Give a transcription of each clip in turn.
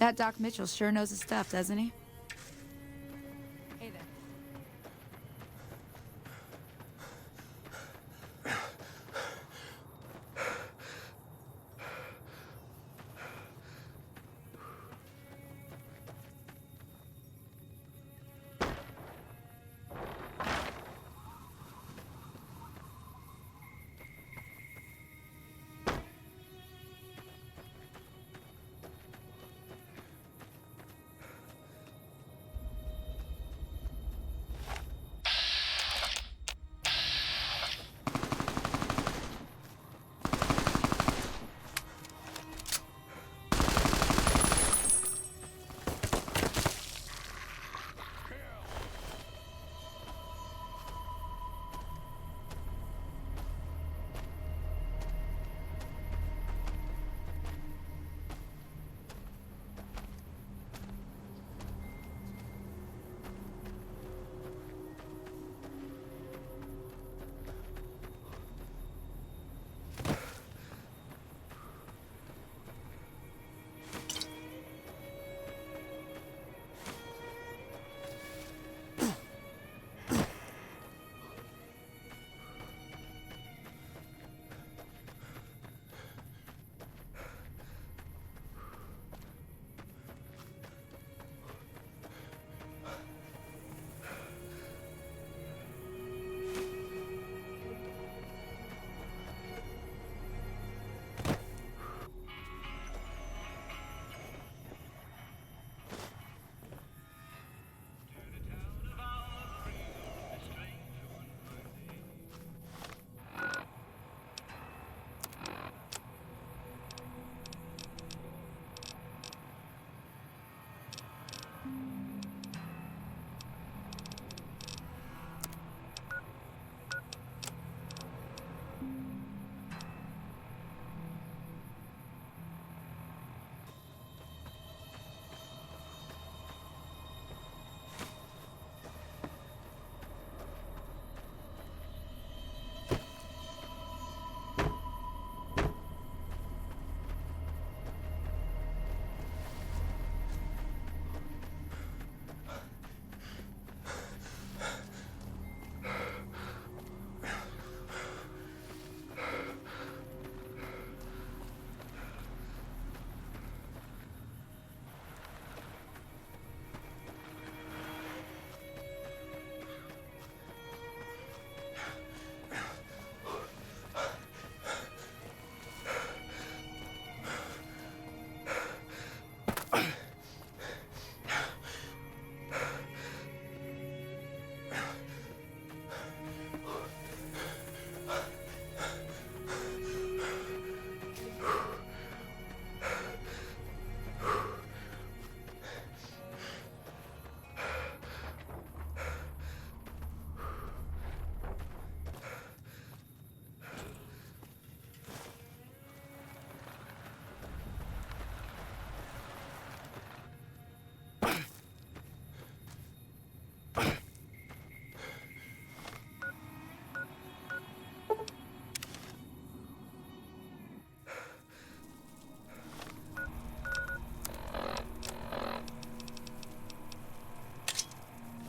That Doc Mitchell sure knows his stuff, doesn't he? Hey there.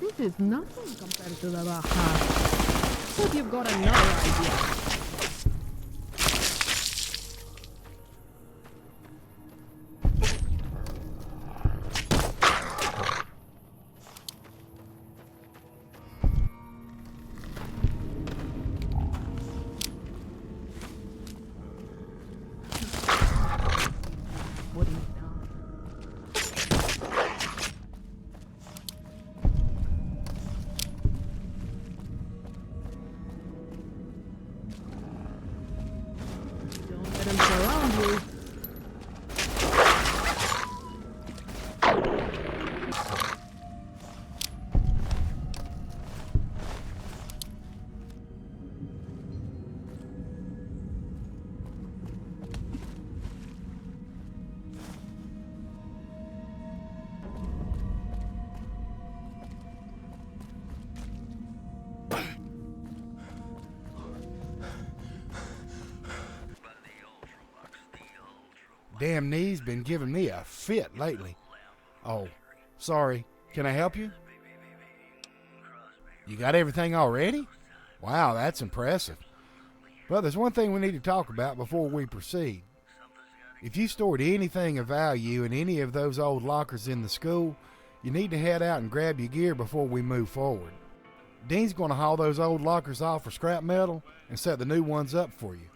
This is nothing compared to the Baja. Hope you've got another idea. What do you know? Don't let them surround you. Damn knee's been giving me a fit lately. Oh, sorry. Can I help you? You got everything already? Wow, that's impressive. Well, there's one thing we need to talk about before we proceed. If you stored anything of value in any of those old lockers in the school, you need to head out and grab your gear before we move forward. Dean's going to haul those old lockers off for scrap metal and set the new ones up for you.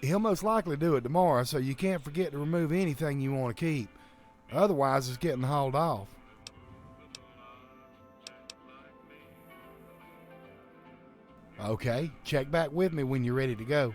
He'll most likely do it tomorrow, so you can't forget to remove anything you want to keep. Otherwise, it's getting hauled off. Okay, check back with me when you're ready to go.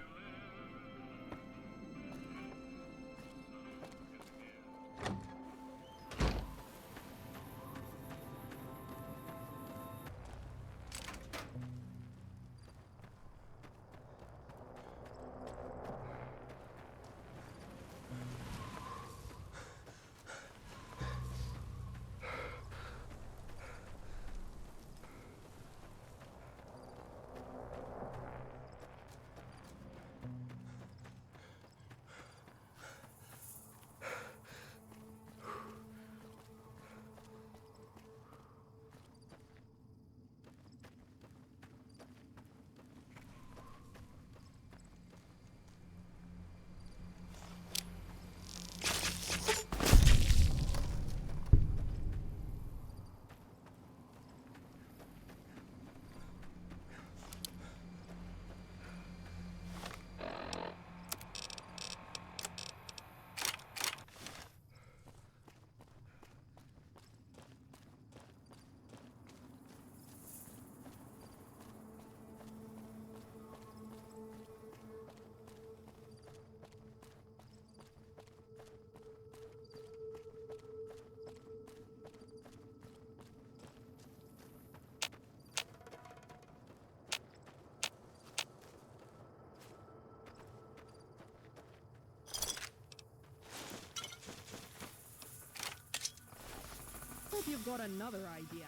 Hope you've got another idea.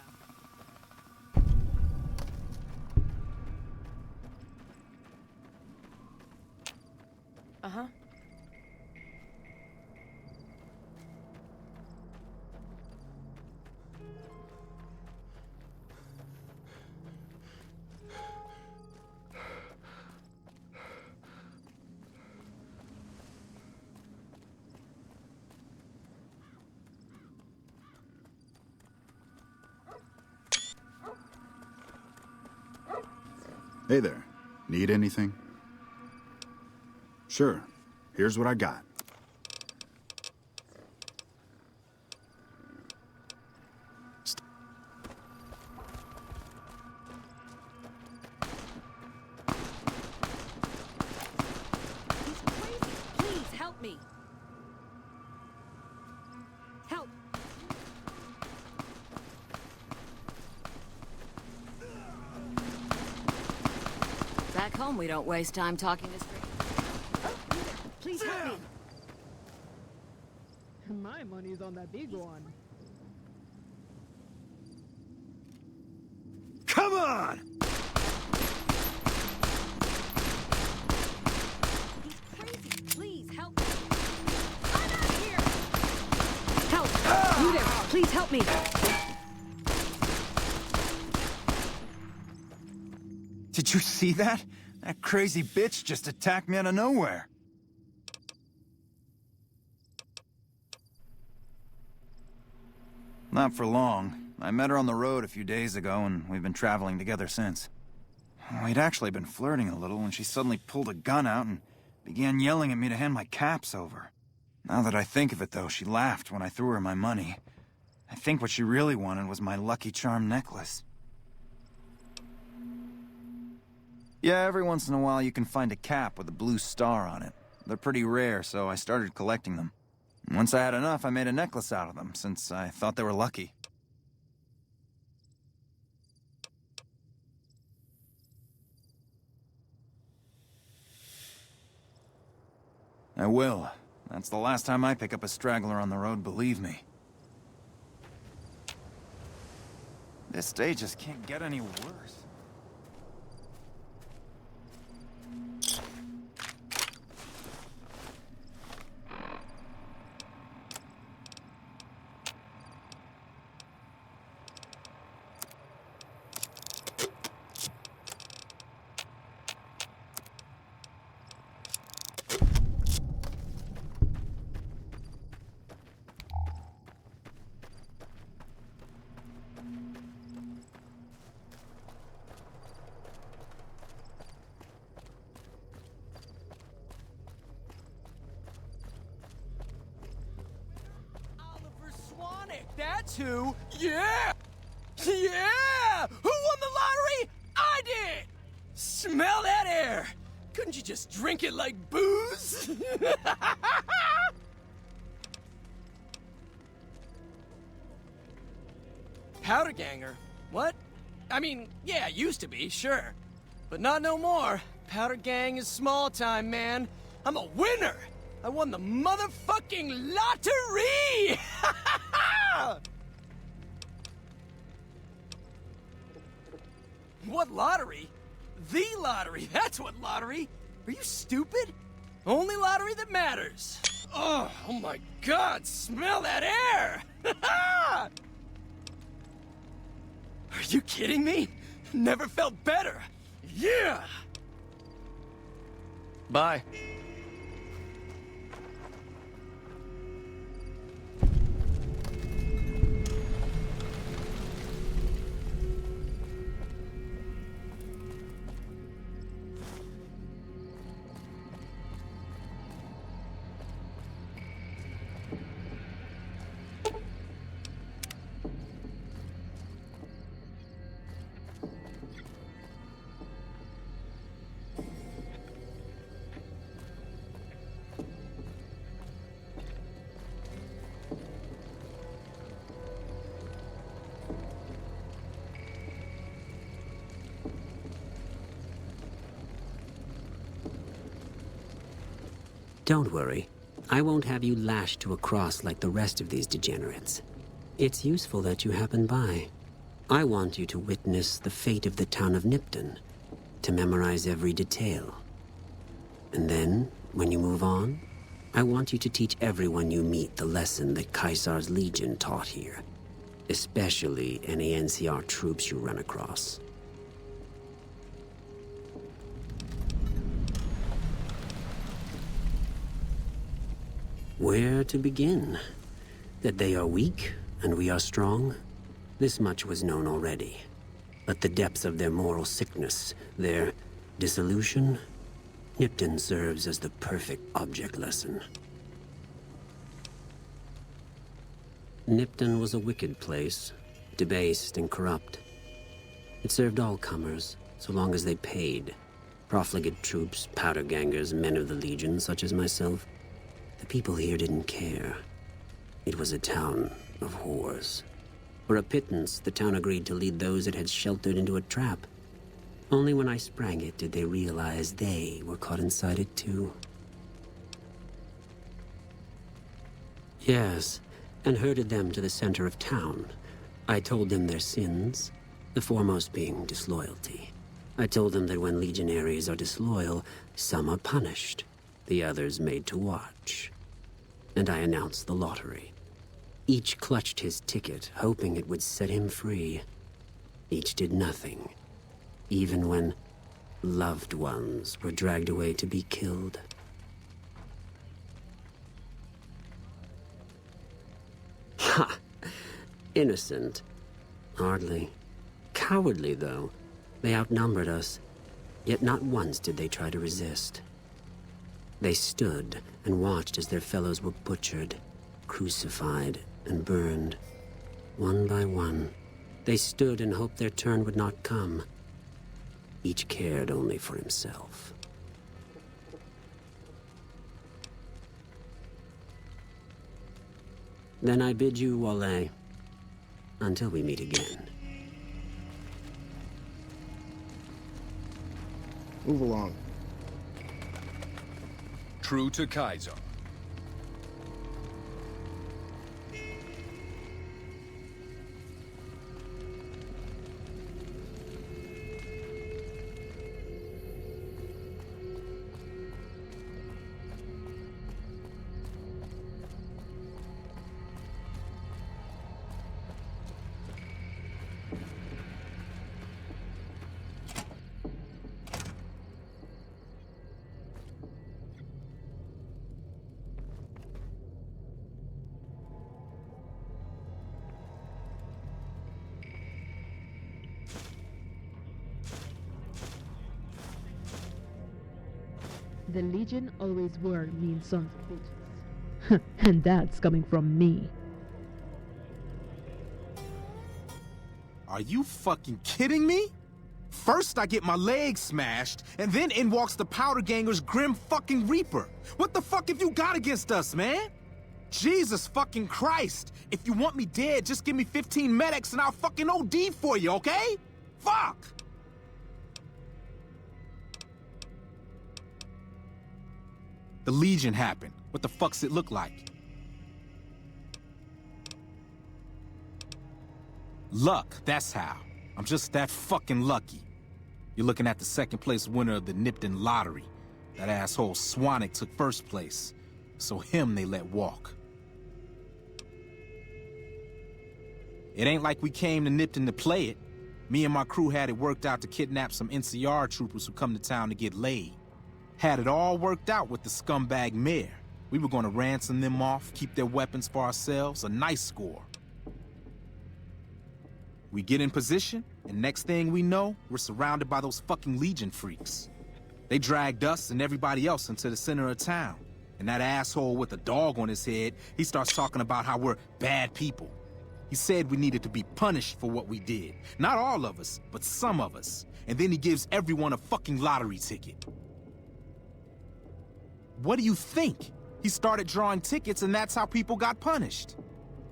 Uh-huh. Hey there. Need anything? Sure. Here's what I got. He's crazy. Please help me. Help. Back home, we don't waste time talking to strangers. Please help me. My money's on that big one. Come on! He's crazy. Please help me. I'm out of here. Help! You there. Please help me. Did you see that? That crazy bitch just attacked me out of nowhere. Not for long. I met her on the road a few days ago, and we've been traveling together since. We'd actually been flirting a little when she suddenly pulled a gun out and began yelling at me to hand my caps over. Now that I think of it, though, she laughed when I threw her my money. I think what she really wanted was my Lucky Charm necklace. Yeah, every once in a while you can find a cap with a blue star on it. They're pretty rare, so I started collecting them. Once I had enough, I made a necklace out of them, since I thought they were lucky. I will. That's the last time I pick up a straggler on the road, believe me. This day just can't get any worse. That's who. Yeah! Yeah! Who won the lottery? I did! Smell that air! Couldn't you just drink it like booze? Powder ganger? What? I mean, yeah, used to be, sure. But not no more. Powder gang is small time, man. I'm a winner! I won the motherfucking lottery! What lottery? The lottery, that's what lottery! Are you stupid? Only lottery that matters. Oh my god, smell that air! Are you kidding me? Never felt better. Yeah! Bye. Don't worry. I won't have you lashed to a cross like the rest of these degenerates. It's useful that you happen by. I want you to witness the fate of the town of Nipton, to memorize every detail. And then, when you move on, I want you to teach everyone you meet the lesson that Caesar's Legion taught here, especially any NCR troops you run across. Where to begin? That they are weak and we are strong? This much was known already. But the depths of their moral sickness, their dissolution, Nipton serves as the perfect object lesson. Nipton was a wicked place, debased and corrupt. It served all comers, so long as they paid. Profligate troops, powder gangers, men of the Legion, such as myself. The people here didn't care. It was a town of whores. For a pittance, the town agreed to lead those it had sheltered into a trap. Only when I sprang it did they realize they were caught inside it too. Yes, and herded them to the center of town. I told them their sins, the foremost being disloyalty. I told them that when legionaries are disloyal, some are punished, the others made to watch. And I announced the lottery. Each clutched his ticket, hoping it would set him free. Each did nothing, even when loved ones were dragged away to be killed. Ha! Innocent. Hardly. Cowardly, though. They outnumbered us, yet not once did they try to resist. They stood and watched as their fellows were butchered, crucified, and burned. One by one, they stood and hoped their turn would not come. Each cared only for himself. Then I bid you Wale, until we meet again. Move along. True to Kaiser. The Legion always were mean sons of bitches. And that's coming from me. Are you fucking kidding me? First, I get my leg smashed, and then in walks the Powder Ganger's Grim fucking Reaper. What the fuck have you got against us, man? Jesus fucking Christ. If you want me dead, just give me 15 medics and I'll fucking OD for you, okay? Fuck! The Legion happened. What the fuck's it look like? Luck, that's how. I'm just that fucking lucky. You're looking at the second place winner of the Nipton lottery. That asshole Swanick took first place, so him they let walk. It ain't like we came to Nipton to play it. Me and my crew had it worked out to kidnap some NCR troopers who come to town to get laid. Had it all worked out with the scumbag mayor. We were gonna ransom them off, keep their weapons for ourselves, a nice score. We get in position, and next thing we know, we're surrounded by those fucking Legion freaks. They dragged us and everybody else into the center of town. And that asshole with a dog on his head, he starts talking about how we're bad people. He said we needed to be punished for what we did. Not all of us, but some of us. And then he gives everyone a fucking lottery ticket. What do you think? He started drawing tickets and that's how people got punished.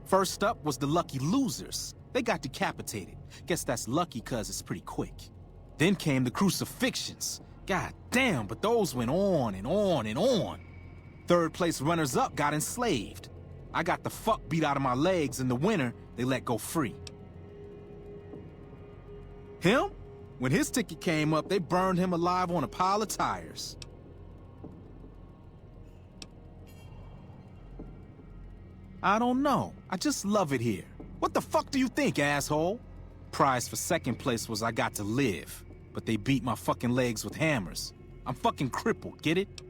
First up was the lucky losers. They got decapitated. Guess that's lucky cause it's pretty quick. Then came the crucifixions. God damn, but those went on and on and on. Third place runners-up got enslaved. I got the fuck beat out of my legs, and the winner, they let go free. Him? When his ticket came up, they burned him alive on a pile of tires. I don't know. I just love it here. What the fuck do you think, asshole? Prize for second place was I got to live, but they beat my fucking legs with hammers. I'm fucking crippled, get it?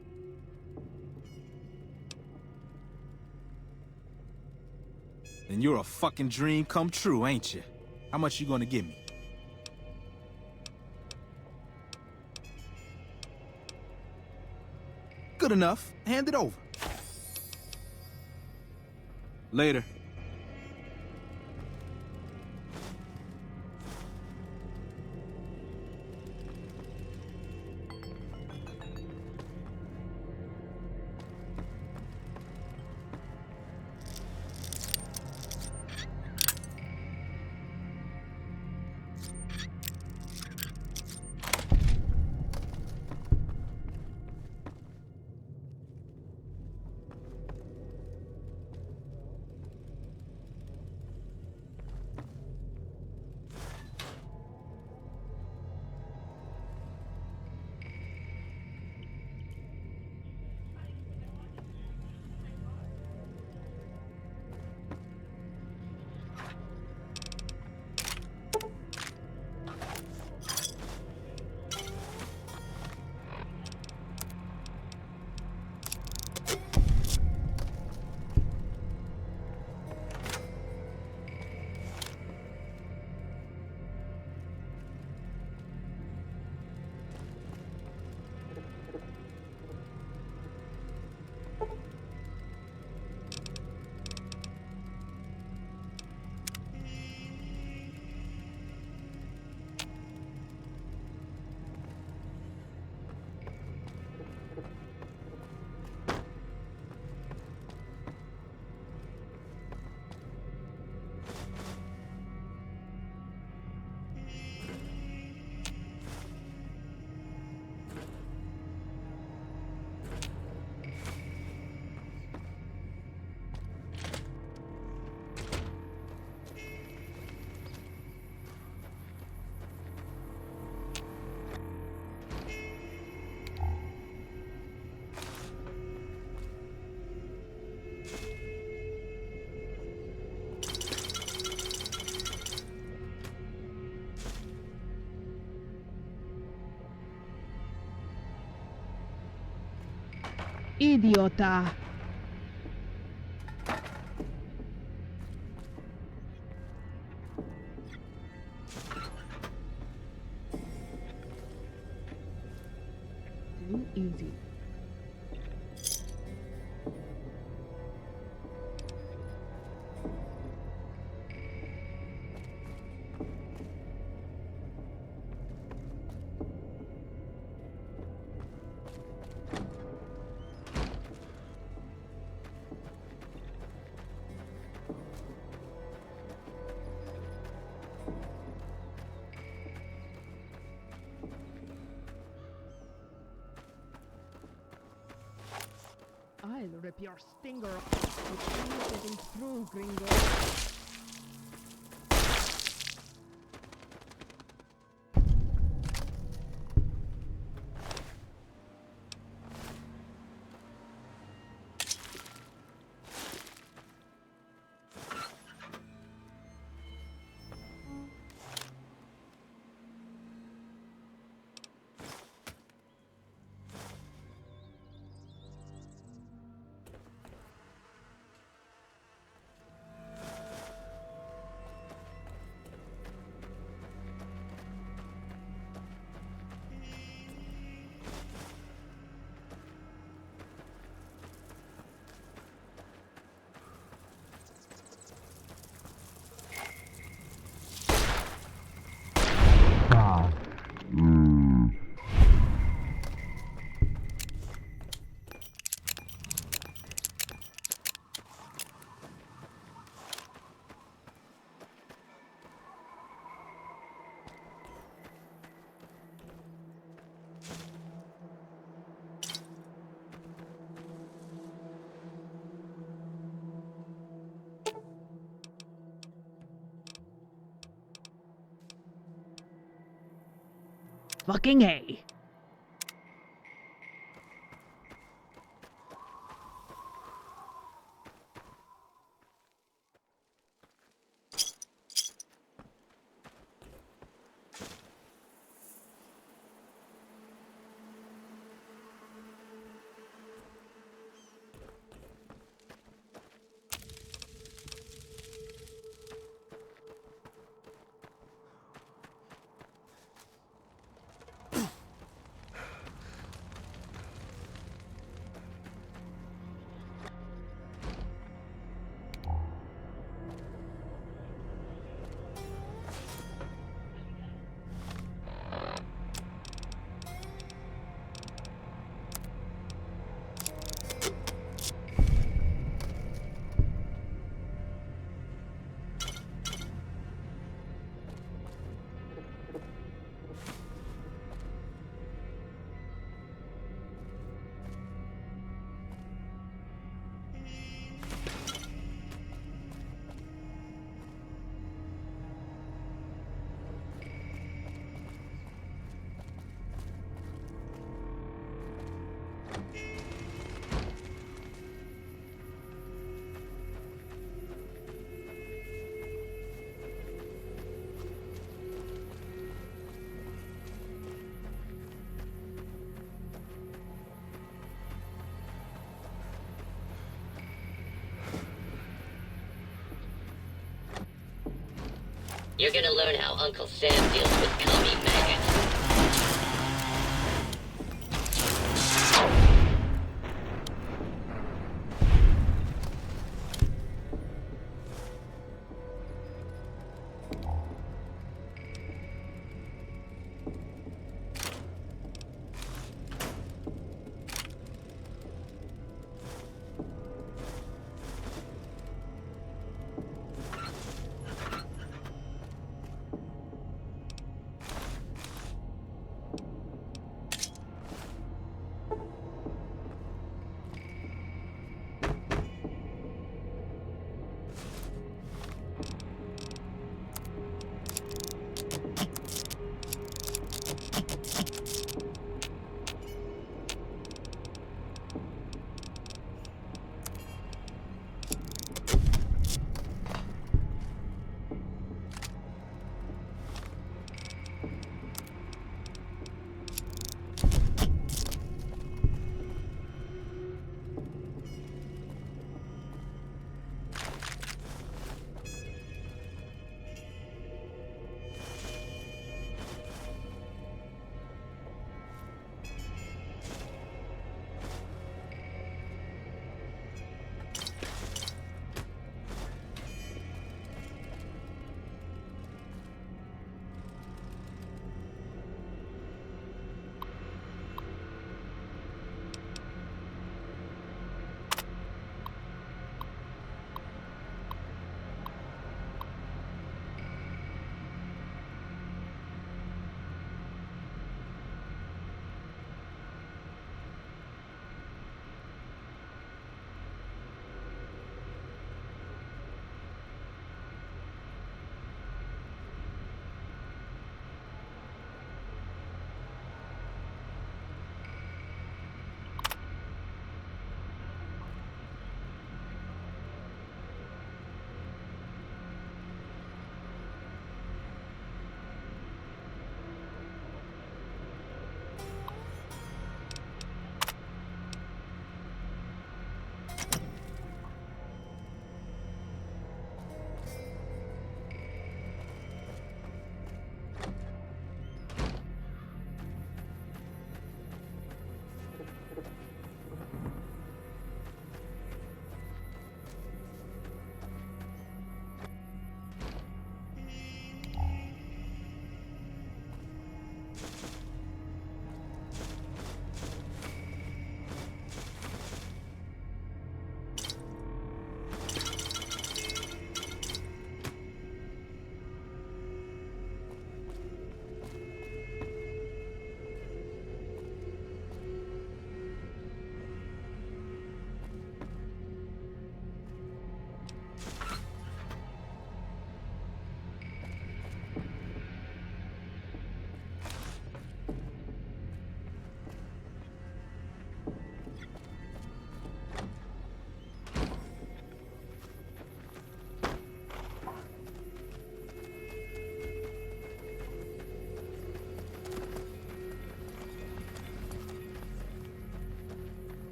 Then you're a fucking dream come true, ain't you? How much you gonna give me? Good enough. Hand it over. Later. Idiota. Too easy. I'll rip your stinger off. It's getting through, gringo. Fucking A. You're gonna learn how Uncle Sam deals with commie maggots.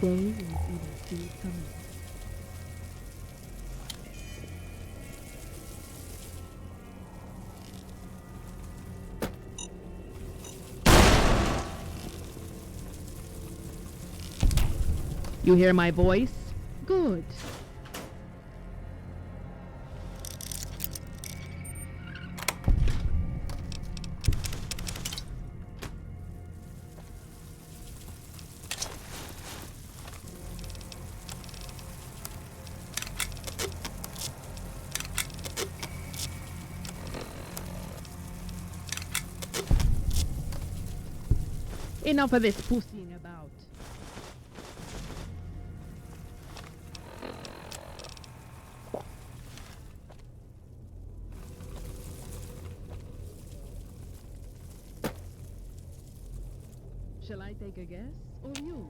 They won't even see it coming. You hear my voice? Good. Enough of this pussying about. Shall I take a guess, or you?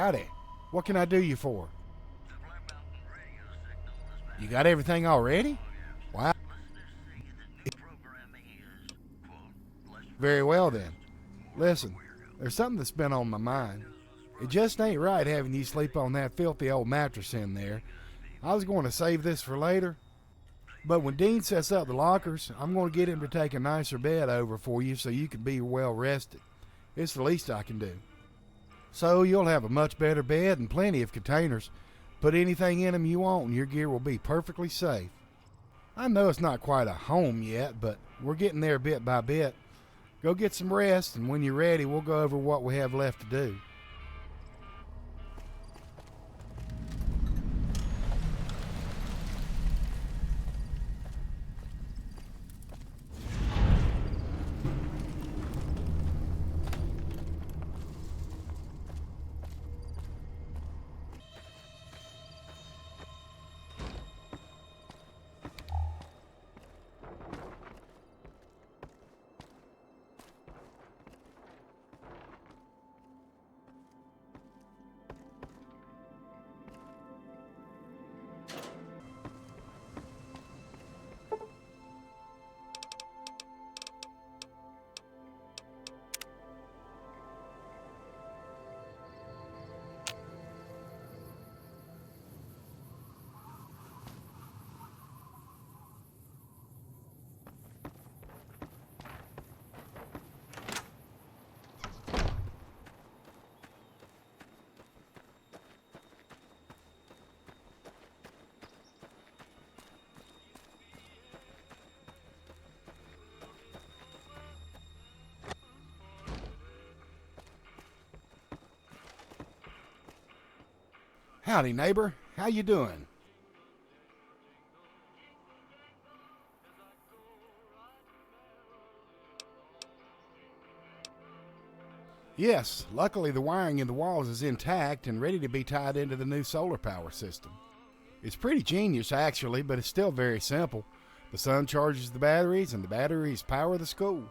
Howdy. What can I do you for? You got everything already? Wow. Very well then. Listen, there's something that's been on my mind. It just ain't right having you sleep on that filthy old mattress in there. I was going to save this for later, but when Dean sets up the lockers, I'm going to get him to take a nicer bed over for you so you can be well rested. It's the least I can do. So you'll have a much better bed and plenty of containers. Put anything in them you want and your gear will be perfectly safe. I know it's not quite a home yet, but we're getting there bit by bit. Go get some rest, and when you're ready, we'll go over what we have left to do. Howdy, neighbor. How you doing? Yes, luckily the wiring in the walls is intact and ready to be tied into the new solar power system. It's pretty genius, actually, but it's still very simple. The sun charges the batteries, and the batteries power the school.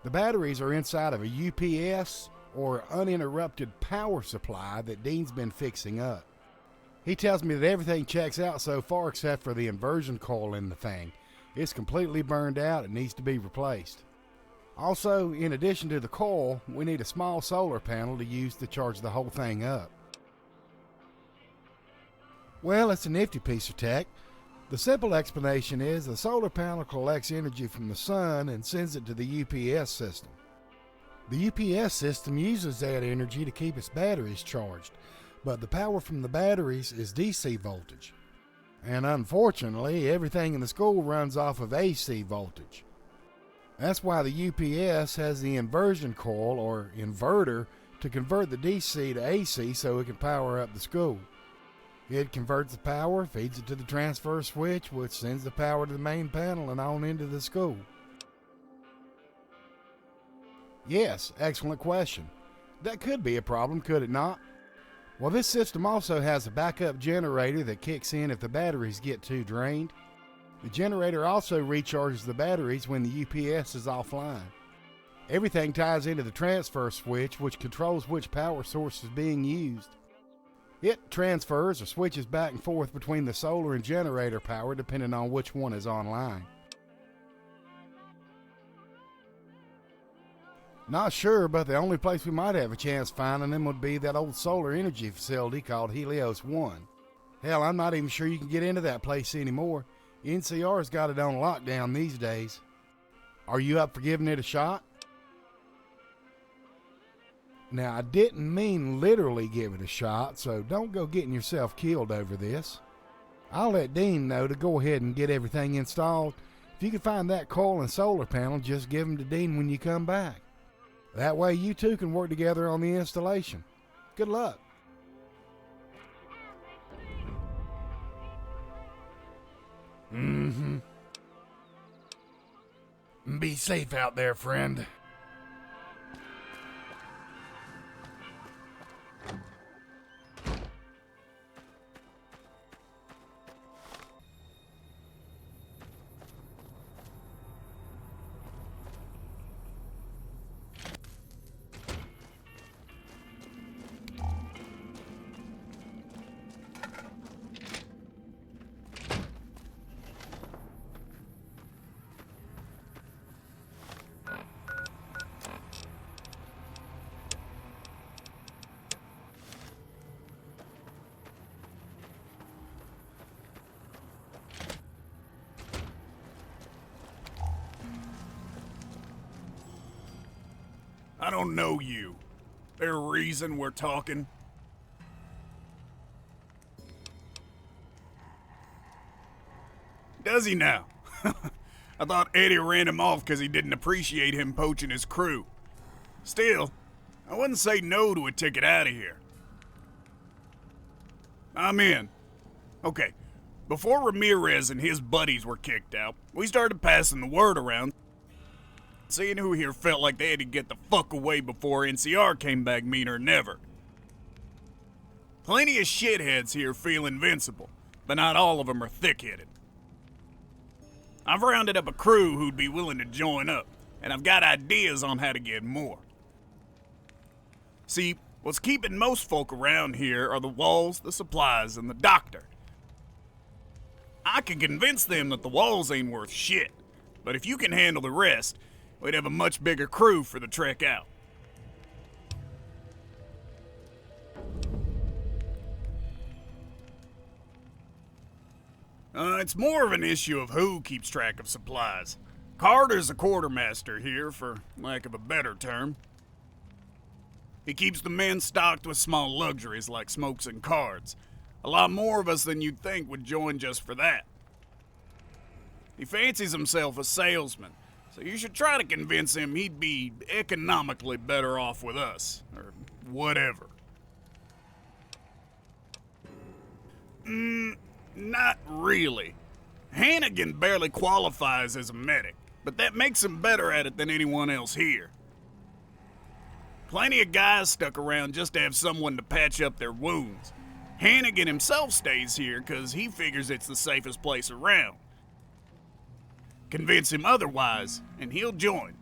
The batteries are inside of a UPS, or uninterrupted power supply, that Dean's been fixing up. He tells me that everything checks out so far except for the inversion coil in the thing. It's completely burned out and needs to be replaced. Also, in addition to the coil, we need a small solar panel to use to charge the whole thing up. Well, it's a nifty piece of tech. The simple explanation is the solar panel collects energy from the sun and sends it to the UPS system. The UPS system uses that energy to keep its batteries charged, but the power from the batteries is DC voltage. And unfortunately, everything in the school runs off of AC voltage. That's why the UPS has the inversion coil, or inverter, to convert the DC to AC so it can power up the school. It converts the power, feeds it to the transfer switch, which sends the power to the main panel and on into the school. Yes, excellent question. That could be a problem, could it not? Well, this system also has a backup generator that kicks in if the batteries get too drained. The generator also recharges the batteries when the UPS is offline. Everything ties into the transfer switch, which controls which power source is being used. It transfers or switches back and forth between the solar and generator power depending on which one is online. Not sure, but the only place we might have a chance finding them would be that old solar energy facility called Helios 1. Hell, I'm not even sure you can get into that place anymore. NCR's got it on lockdown these days. Are you up for giving it a shot? Now, I didn't mean literally give it a shot, so don't go getting yourself killed over this. I'll let Dean know to go ahead and get everything installed. If you can find that coil and solar panel, just give them to Dean when you come back. That way you two can work together on the installation. Good luck. Be safe out there, friend. I don't know you. There a reason we're talking? Does he now? I thought Eddie ran him off because he didn't appreciate him poaching his crew. Still, I wouldn't say no to a ticket out of here. I'm in. Okay, before Ramirez and his buddies were kicked out, we started passing the word around, seeing who here felt like they had to get the fuck away before NCR came back meaner than ever. Plenty of shitheads here feel invincible, but not all of them are thick-headed. I've rounded up a crew who'd be willing to join up, and I've got ideas on how to get more. See, what's keeping most folk around here are the walls, the supplies, and the doctor. I can convince them that the walls ain't worth shit, but if you can handle the rest, we'd have a much bigger crew for the trek out. It's more of an issue of who keeps track of supplies. Carter's the quartermaster here, for lack of a better term. He keeps the men stocked with small luxuries like smokes and cards. A lot more of us than you'd think would join just for that. He fancies himself a salesman, so you should try to convince him he'd be economically better off with us, or whatever. Not really. Hannigan barely qualifies as a medic, but that makes him better at it than anyone else here. Plenty of guys stuck around just to have someone to patch up their wounds. Hannigan himself stays here because he figures it's the safest place around. Convince him otherwise, and he'll join.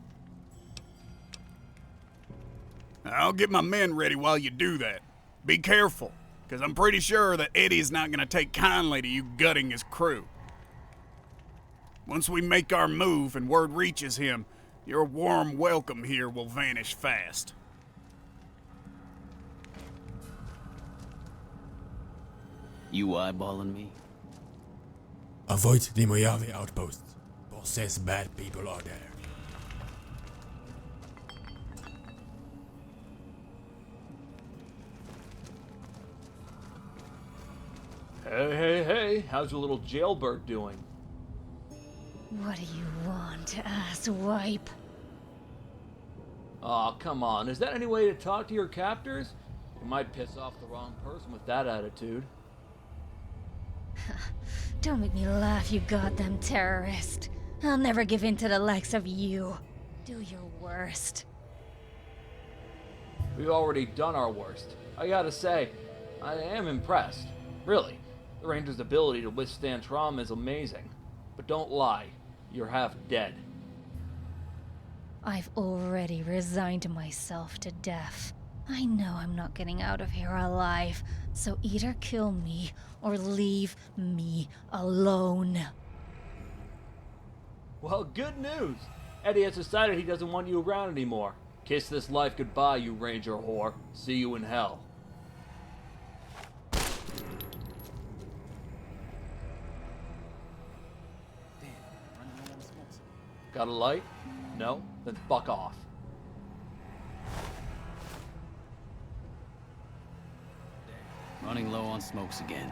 I'll get my men ready while you do that. Be careful, because I'm pretty sure that Eddie's not going to take kindly to you gutting his crew. Once we make our move and word reaches him, your warm welcome here will vanish fast. You eyeballing me? Avoid the Mojave outpost. Boss says bad people are there. Hey, how's your little jailbird doing? What do you want, asswipe? Aw, come on, is that any way to talk to your captors? You might piss off the wrong person with that attitude. Don't make me laugh, you goddamn terrorist. I'll never give in to the likes of you. Do your worst. We've already done our worst. I gotta say, I am impressed. Really. The Ranger's ability to withstand trauma is amazing. But don't lie, you're half dead. I've already resigned myself to death. I know I'm not getting out of here alive, so either kill me or leave me alone. Well, good news! Eddie has decided he doesn't want you around anymore. Kiss this life goodbye, you Ranger whore. See you in hell. Got a light? No? Then fuck off. Running low on smokes again.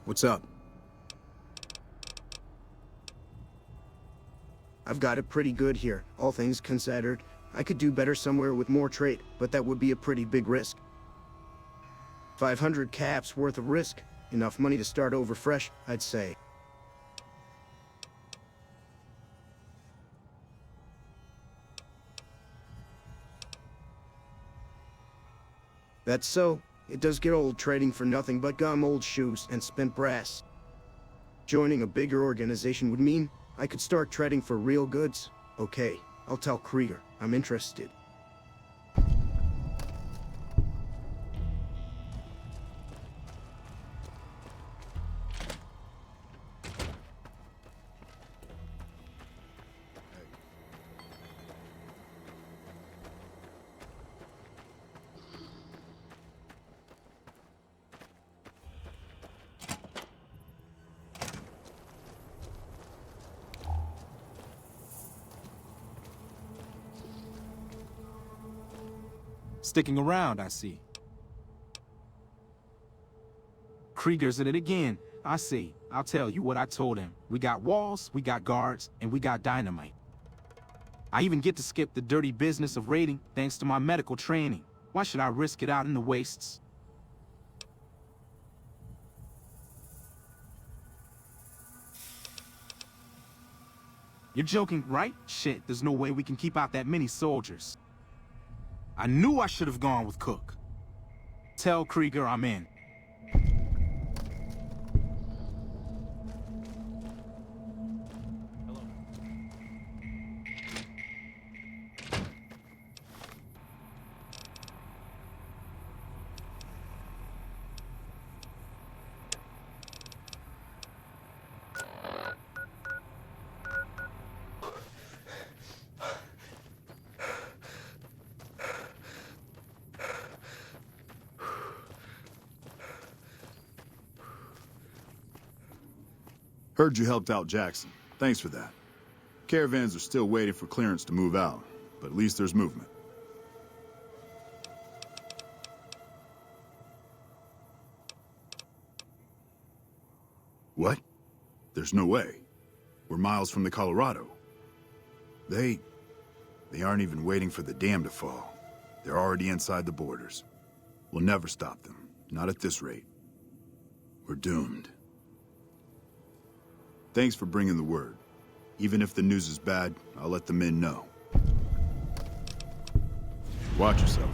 What's up? I've got it pretty good here, all things considered. I could do better somewhere with more trade, but that would be a pretty big risk. 500 caps worth of risk. Enough money to start over fresh, I'd say. That's so. It does get old trading for nothing but gum, old shoes, and spent brass. Joining a bigger organization would mean I could start trading for real goods. Okay, I'll tell Krieger I'm interested. Sticking around, I see. Krieger's at it again. I see. I'll tell you what I told him. We got walls, we got guards, and we got dynamite. I even get to skip the dirty business of raiding thanks to my medical training. Why should I risk it out in the wastes? You're joking, right? Shit, there's no way we can keep out that many soldiers. I knew I should have gone with Cook. Tell Krieger I'm in. Heard you helped out Jackson. Thanks for that. Caravans are still waiting for clearance to move out, but at least there's movement. What? There's no way. We're miles from the Colorado. They aren't even waiting for the dam to fall. They're already inside the borders. We'll never stop them. Not at this rate. We're doomed. Thanks for bringing the word. Even if the news is bad, I'll let the men know. Watch yourself.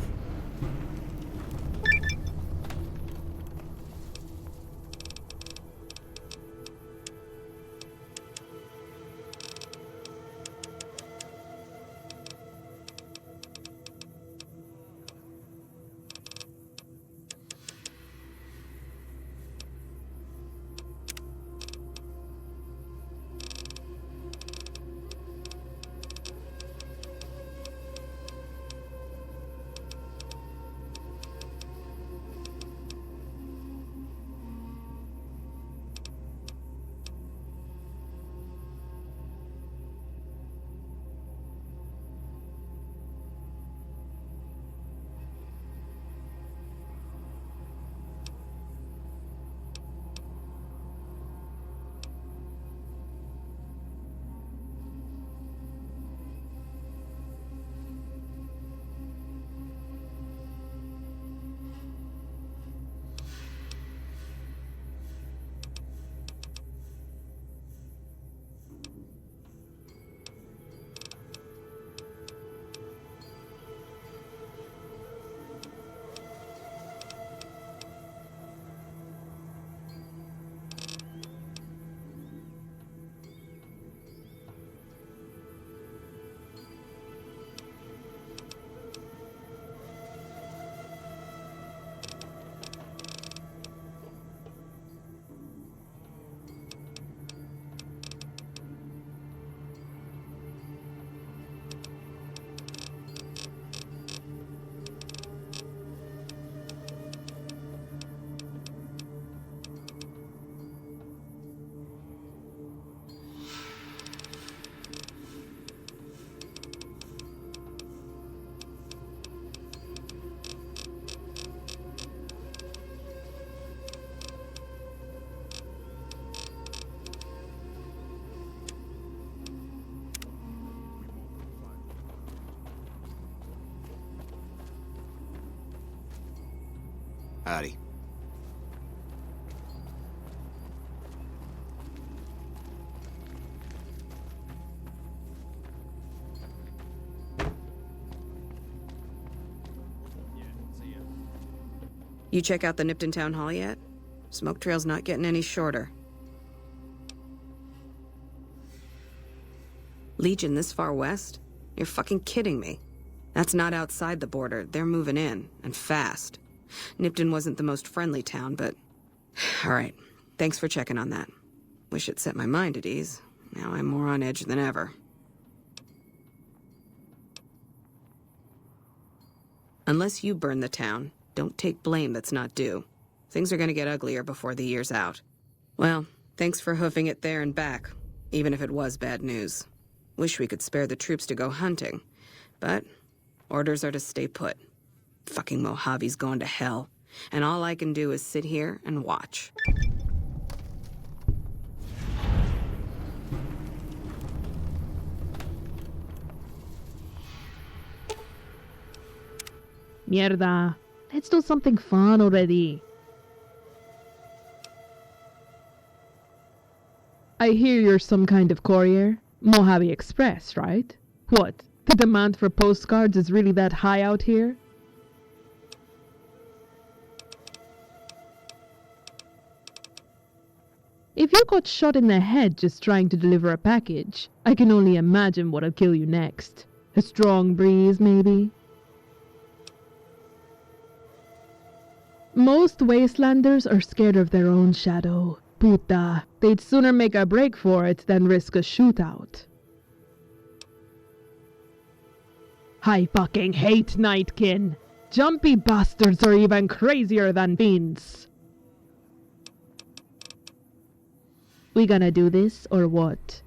Howdy. You check out the Nipton Town Hall yet? Smoke trail's not getting any shorter. Legion this far west? You're fucking kidding me. That's not outside the border. They're moving in, and fast. Nipton wasn't the most friendly town, but... Alright, thanks for checking on that. Wish it set my mind at ease. Now I'm more on edge than ever. Unless you burn the town, don't take blame that's not due. Things are gonna get uglier before the year's out. Well, thanks for hoofing it there and back, even if it was bad news. Wish we could spare the troops to go hunting, but orders are to stay put. Fucking Mojave's gone to hell, and all I can do is sit here and watch. Mierda. Let's do something fun already. I hear you're some kind of courier. Mojave Express, right? What? The demand for postcards is really that high out here? If you got shot in the head just trying to deliver a package, I can only imagine what'll kill you next. A strong breeze, maybe? Most wastelanders are scared of their own shadow. Puta, they'd sooner make a break for it than risk a shootout. I fucking hate Nightkin. Jumpy bastards are even crazier than fiends. We gonna do this or what?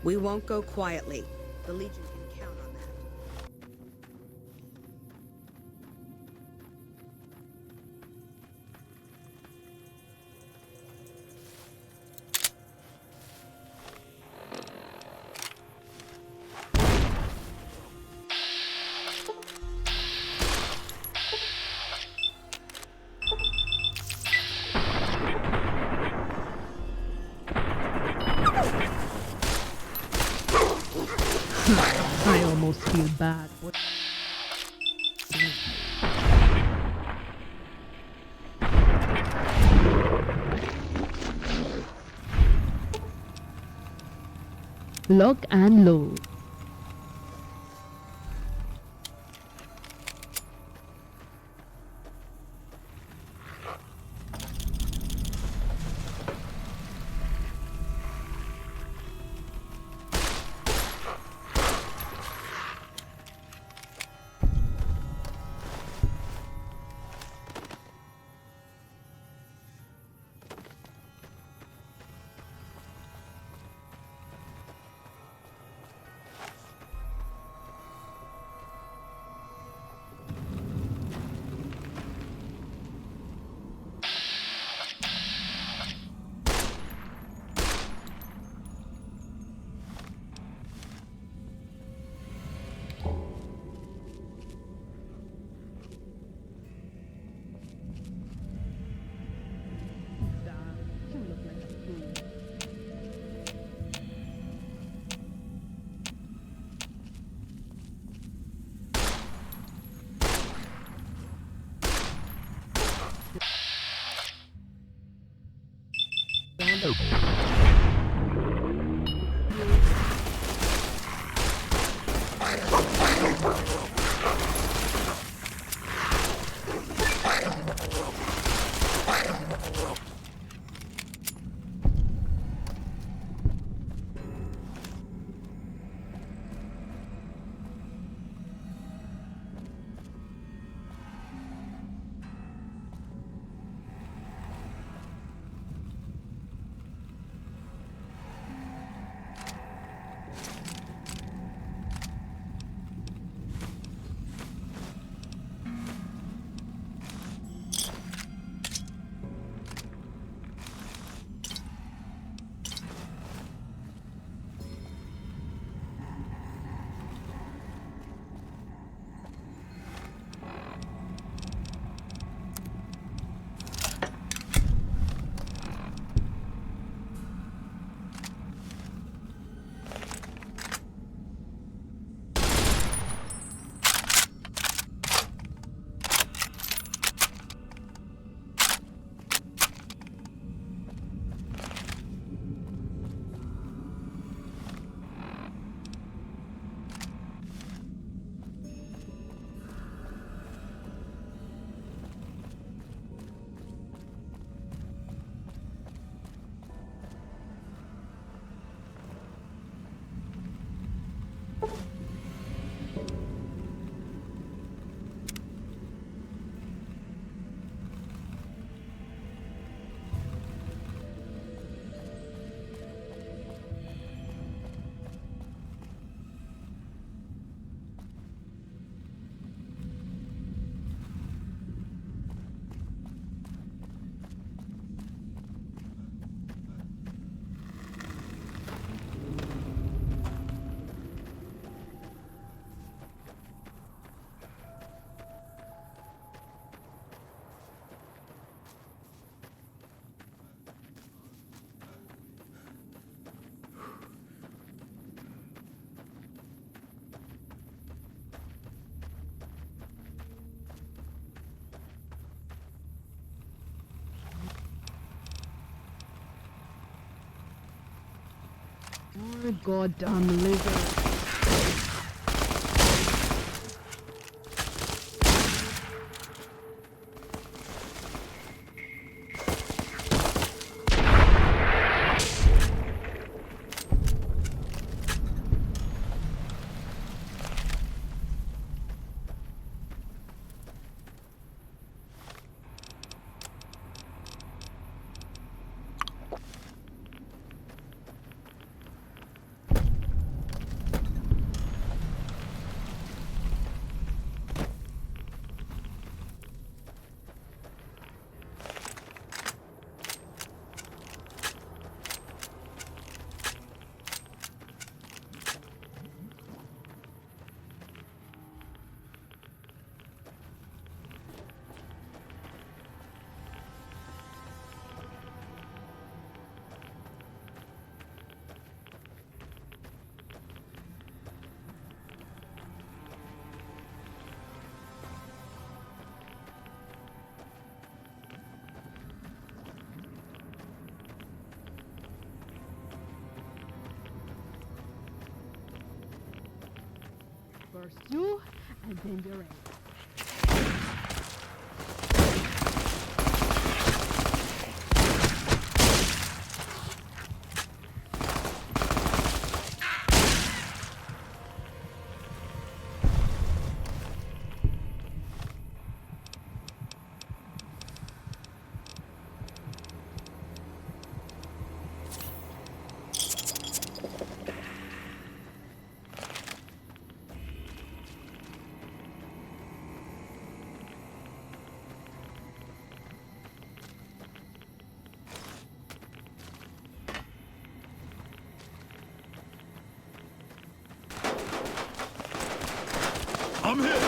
We won't go quietly. The Legion can count on that. I almost feel bad. What? Lock and load. You're a goddamn lizard. First you, and then the rest. I'm hit!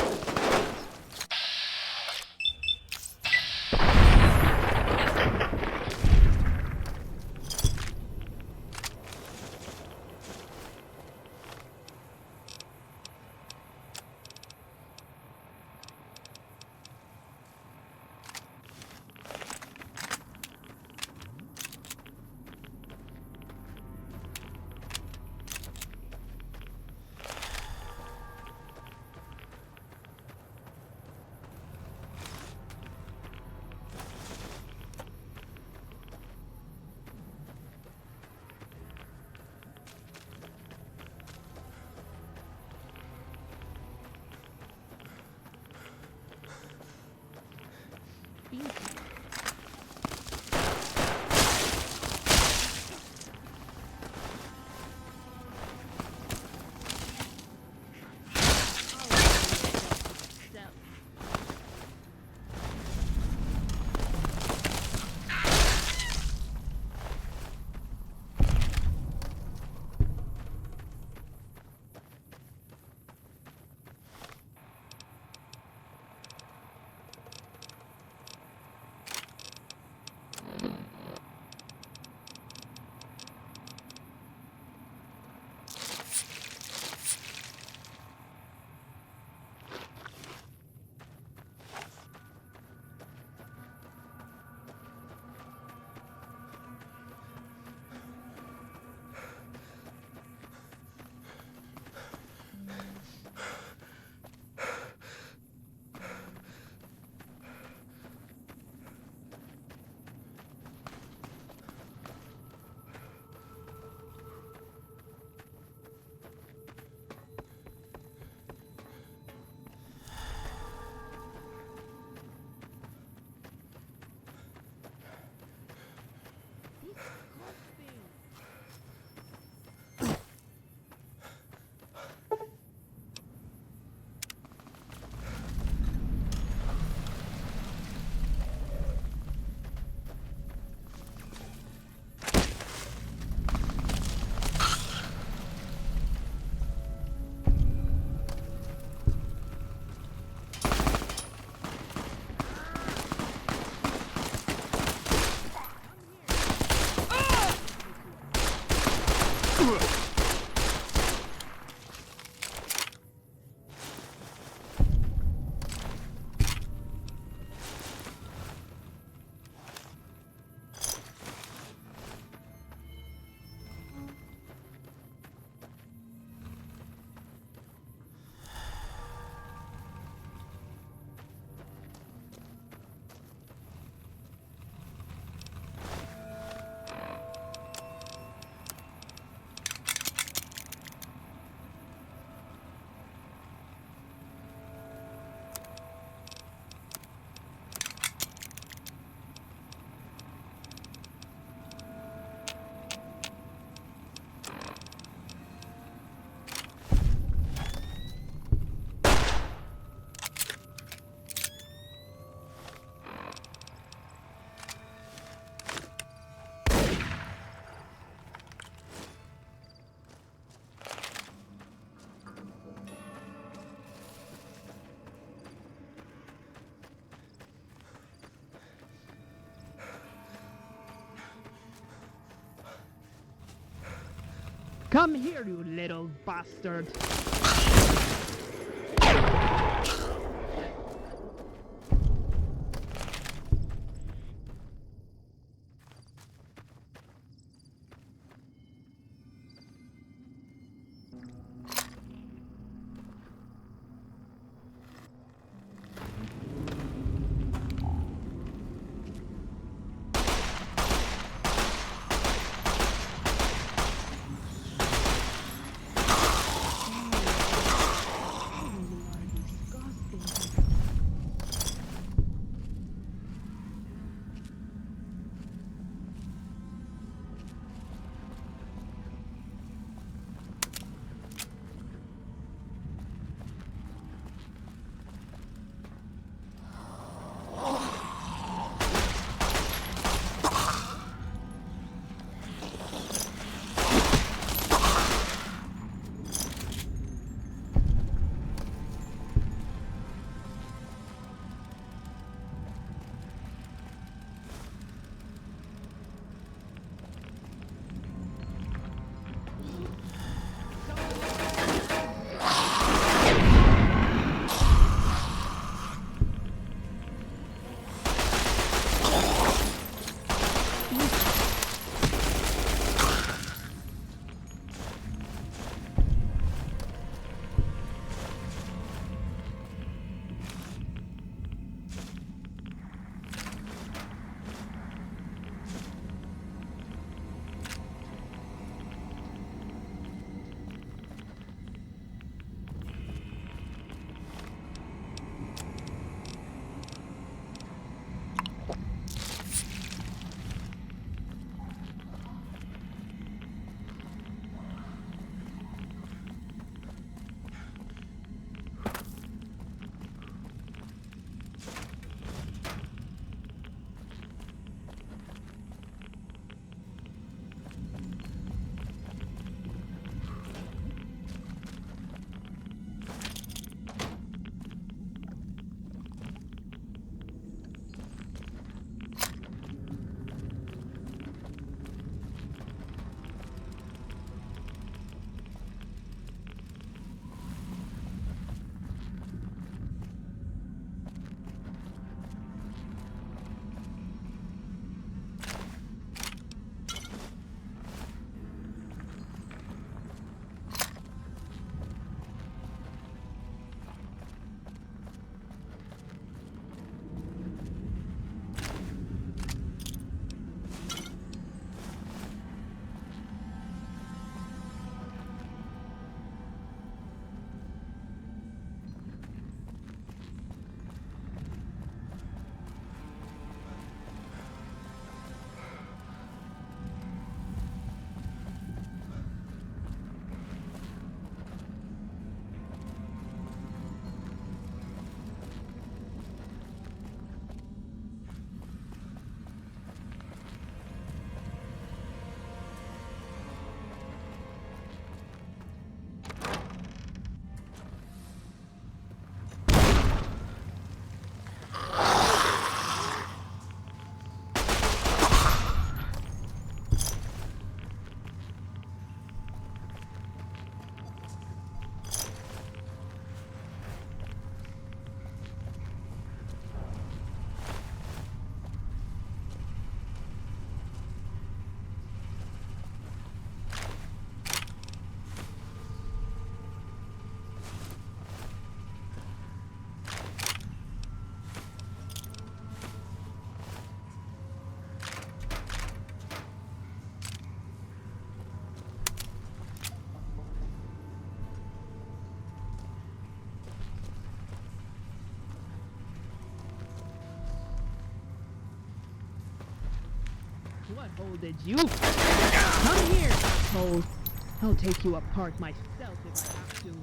Come here, you little bastard. What hole did you? Come here, hole. I'll take you apart myself if I have to.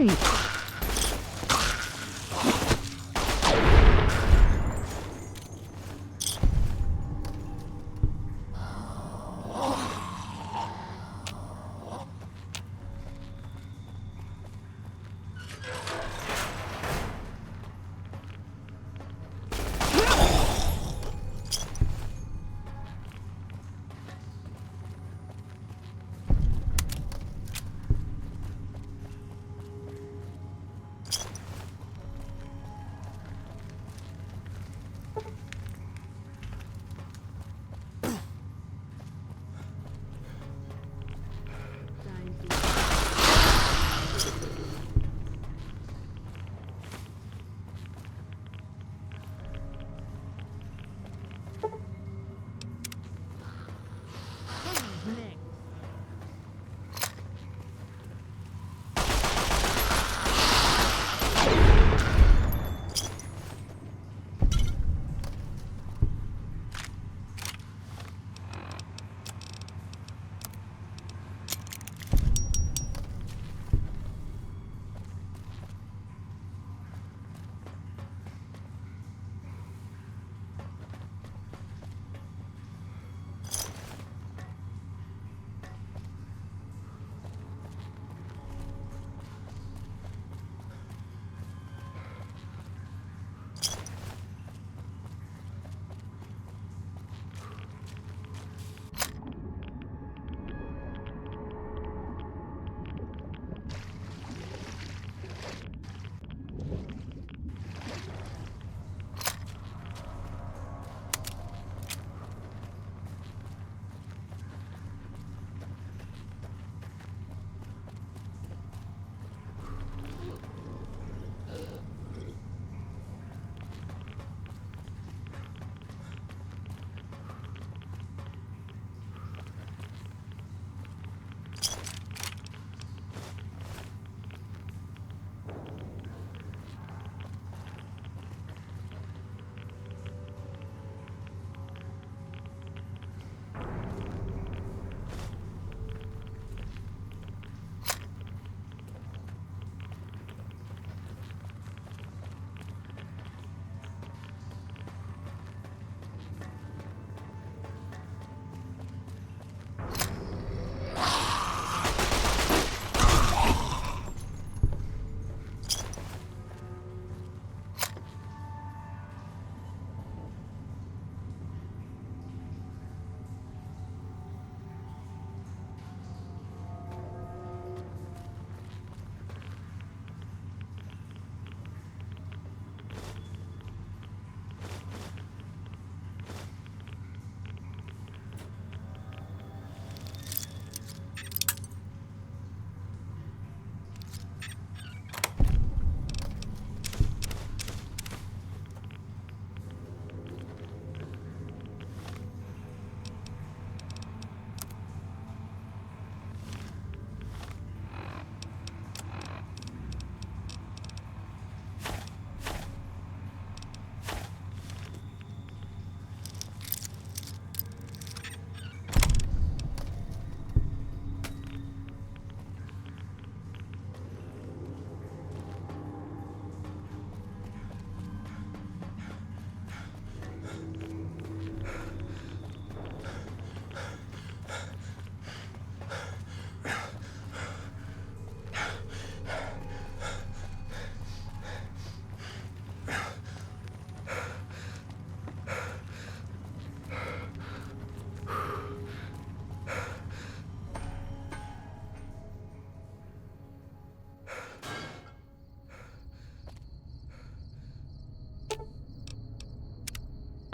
way!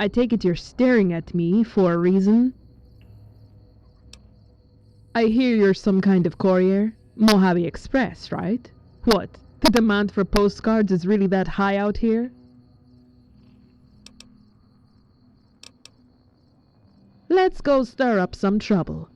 I take it you're staring at me for a reason? I hear you're some kind of courier. Mojave Express, right? What? The demand for postcards is really that high out here? Let's go stir up some trouble.